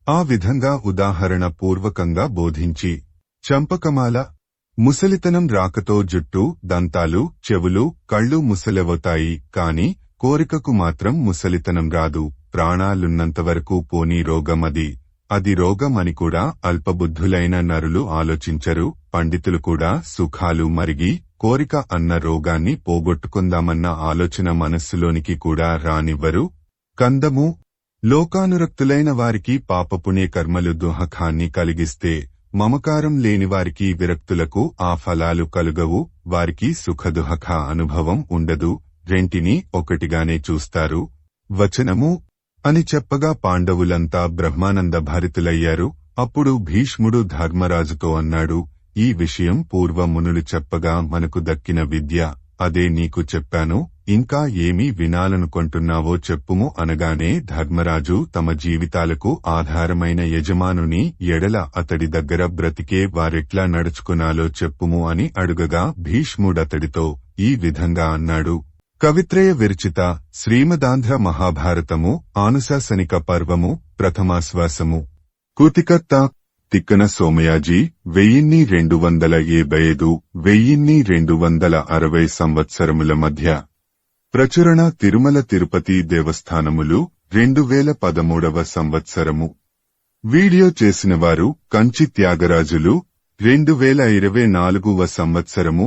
Speaker 1: ఆ విధంగా ఉదాహరణ పూర్వకంగా బోధించి చంపకమాల ముసలితనం రాకతో జుట్టు దంతాలు చెవులు కళ్ళు ముసలవుతాయి, కాని కోరికకు మాత్రం ముసలితనం రాదు. ప్రాణాలున్నంతవరకు పోనీ రోగమది, అది రోగమని కూడా అల్పబుద్ధులైన నరులు ఆలోచించరు. పండితులు కూడా సుఖాలు మరిగి కోరిక అన్న రోగాన్ని పోగొట్టుకుందామన్న ఆలోచన మనస్సులోనికి కూడా రానివ్వరు. కందము లోకానురక్తులైన వారికి పాపపుణ్య కర్మలు దుఃఖాన్ని కలిగిస్తే, మమకారం లేనివారికి విరక్తులకు ఆ ఫలాలు కలుగవు. వారికి సుఖదుఃఖ అనుభవం ఉండదు, రెంటిని ఒకటిగానే చూస్తారు. వచనము అని చెప్పగా పాండవులంతా బ్రహ్మానంద భరితులయ్యారు. అప్పుడు భీష్ముడు ధర్మరాజుతో అన్నాడు, ఈ విషయం పూర్వ మునులు చెప్పగా మనకు దక్కిన విద్య, అదే నీకు చెప్పాను. ఇంకా ఏమీ వినాలనుకుంటున్నావో చెప్పుము అనగానే ధర్మరాజు తమ జీవితాలకు ఆధారమైన యజమానుని ఎడల అతడి దగ్గర బ్రతికే వారెట్లా నడుచుకునాలో చెప్పుము అని అడుగగా భీష్ముడతడితో ఈ విధంగా అన్నాడు. కవిత్రయ విరచిత శ్రీమదాంధ్ర మహాభారతము ఆనుశాసనిక పర్వము ప్రథమాశ్వాసము. కూతికర్త తిక్కన సోమయాజీ 1275 1260 సంవత్సరముల మధ్య ప్రచురణ తిరుమల తిరుపతి దేవస్థానములు 2013వ సంవత్సరము. వీడియో చేసినవారు కంచి త్యాగరాజులు 2024వ సంవత్సరము